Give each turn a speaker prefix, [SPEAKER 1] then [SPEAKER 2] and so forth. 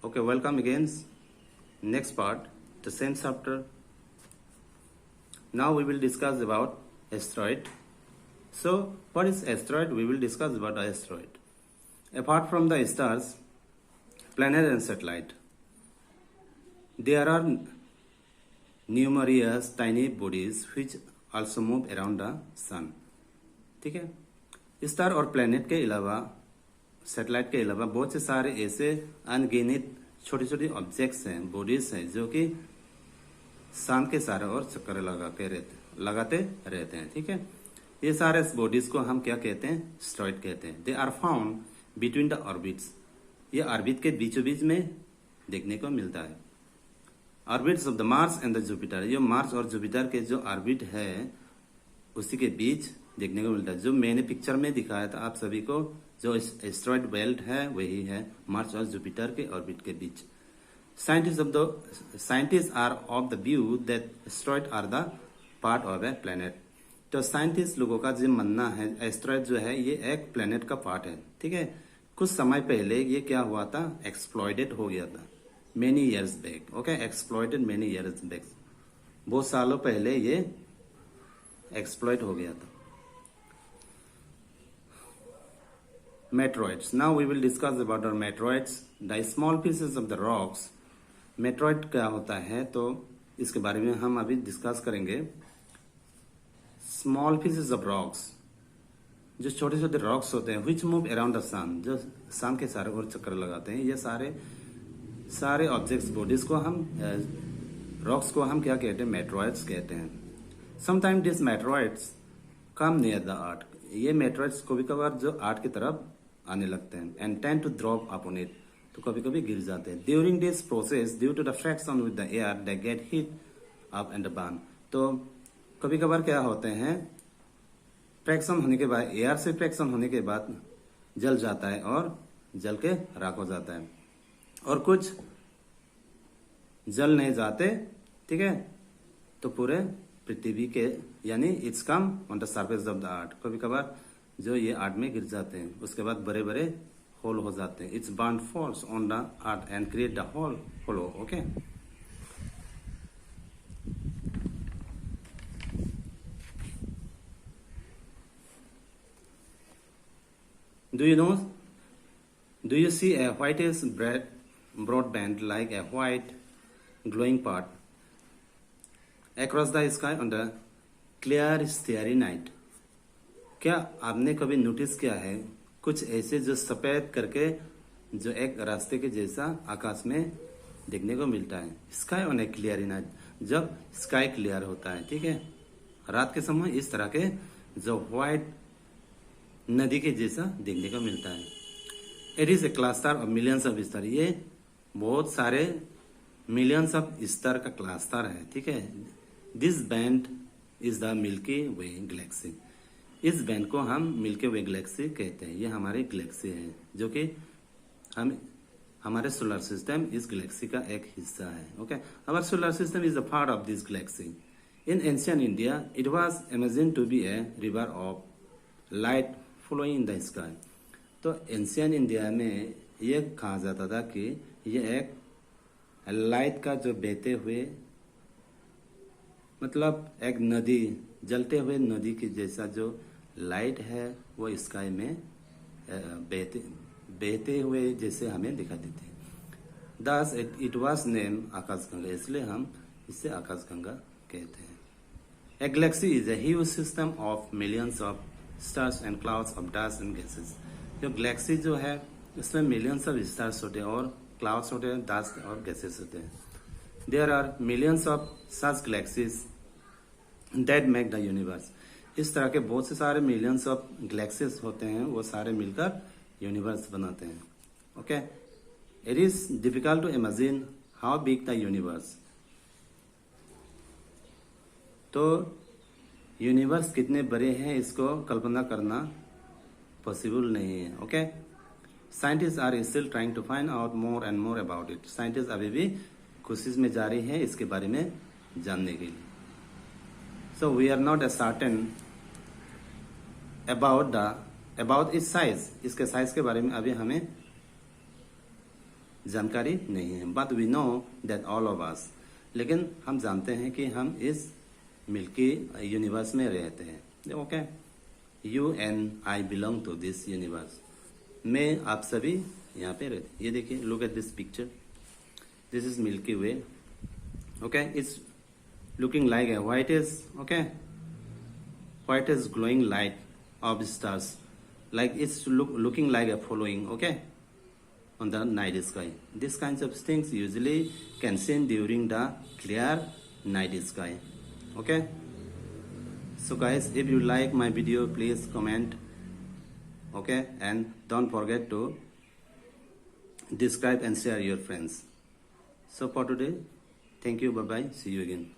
[SPEAKER 1] Okay, welcome again. Next part, the same chapter. Now we will discuss about asteroid. So, what is asteroid? We will discuss about asteroid. Apart from the stars, planet and satellite, there are numerous tiny bodies which also move around the sun. ठीक है, star और planet के अलावा, satellite के अलावा बहुत से सारे ऐसे अनगिनत छोटे छोटे ऑब्जेक्ट्स हैं, बॉडीज हैं, जो कि सन के सारे और चक्कर लगाते रहते हैं। ठीक है, ये सारे बॉडीज को हम क्या कहते हैं? एस्टेरॉइड कहते हैं। They are found between the orbits. ये ऑर्बिट के बीचों बीच में देखने को मिलता है। Orbits of the Mars and the Jupiter, ये मार्स और जुपिटर के जो ऑर्बिट है उसी के बीच देखने को मिलता है। जो मैंने पिक्चर में दिखाया था आप सभी को, जो एस्टेरॉइड बेल्ट है वही है मार्स और जुपिटर के ऑर्बिट के बीच। Scientist are of the view that asteroid are the part of a planet. तो साइंटिस्ट लोगों का जो मानना है, एस्टेरॉइड जो है ये एक प्लेनेट का पार्ट है। ठीक है, कुछ समय पहले ये क्या हुआ था? एक्सप्लॉइटेड हो गया था many years back. Okay, exploited many years back, बहुत सालों पहले ये एक्सप्लॉइट हो गया था। Meteoroids. Now we will discuss about our meteoroids, the small pieces of the rocks. Meteoroid क्या होता है, तो इसके बारे में हम अभी डिस्कस करेंगे। Small pieces of rocks, जो छोटे छोटे रॉक्स होते हैं, which move around the sun, जो सन के सारे और चक्कर लगाते हैं। ये सारे ऑब्जेक्ट्स, बॉडीज को हम, रॉक्स को हम क्या कहते हैं? मेटेरॉइड्स कहते हैं। Sometimes these meteoroids come near the earth. ये मेटेरॉइड्स कभी कभार जो आर्ट की तरफ आने लगते हैं, and tend to drop upon it, तो कभी कभी गिर जाते हैं। During this process, due to the friction with the air, they get heat up and burn. तो कभी कभार क्या होते हैं? फ्रैक्शन होने के बाद, एयर से फ्रैक्शन होने के बाद जल जाता है और जल के राख हो जाता है, और कुछ जल नहीं जाते। ठीक है, तो पूरे पृथ्वी के, यानी it's come on the surface of the earth. कभी कभार जो ये अर्थ में गिर जाते हैं, उसके बाद बड़े बड़े होल हो जाते हैं। It's burn falls on the earth and create the hollow. Okay, do you see a whitish broadband like a white glowing part across the sky on the clear starry night? क्या आपने कभी notice किया है कुछ ऐसे जो सफेद करके, जो एक रास्ते के जैसा आकाश में देखने को मिलता है? Sky on A clear night, जब स्काई क्लियर होता है। ठीक है, रात के समय इस तरह के जो व्हाइट नदी के जैसा देखने को मिलता है। It is a cluster of millions of star, ये बहुत सारे मिलियंस ऑफ स्टार का क्लस्टर है। ठीक है, this band is the milky way Galaxy. इस बैंड को हम मिल्की वे गैलेक्सी कहते हैं। ये हमारी गैलेक्सी है, जो कि हमारे सोलर सिस्टम इस गैलेक्सी का एक हिस्सा है। Okay, our solar system is a part of this galaxy. In ancient India it was imagined to be a river of light flowing in the sky. तो एंशियंट इंडिया में ये कहा जाता था कि ये एक लाइट का जो बहते हुए, मतलब एक नदी, जलते हुए नदी के जैसा जो लाइट है वो स्काई में बहते हुए जैसे हमें दिखाती थी। दस इट वाज नेम आकाशगंगा, इसलिए हम इसे आकाशगंगा कहते हैं। ए Galaxy is a huge system of millions of stars and clouds of dust and gases. जो गैलेक्सी जो है, इसमें मिलियंस ऑफ स्टार्स होते हैं और क्लाउड्स होते हैं, डस्ट और गैसेस होते हैं। There are millions of such galaxies that make the universe. इस तरह के बहुत से सारे मिलियंस ऑफ गैलेक्सीज होते हैं, वो सारे मिलकर यूनिवर्स बनाते हैं। Okay, it is difficult to imagine how big the universe. तो यूनिवर्स कितने बड़े हैं, इसको कल्पना करना पॉसिबल नहीं है। Okay, scientist are still trying to find out more and more about it. Scientist अभी भी कोशिश में जारी है इसके बारे में जानने के लिए। So we are not certain about its size. इसके साइज के बारे में अभी हमें जानकारी नहीं है, but we know that all of us, लेकिन हम जानते हैं कि हम इस मिल्की यूनिवर्स में रहते हैं। Okay, you and I belong to this universe. मैं आप सभी यहाँ पे रहते। ये देखिए, look at this picture, this is Milky Way. Okay, it's looking like a white is, okay, white is glowing light of stars, like it's looking like a following, okay, on the night sky. These kinds of things usually can seen during the clear night sky. Okay, so guys, if you like my video, please comment, okay, and don't forget to describe and share your friends. So for today, thank you, bye bye, see you again.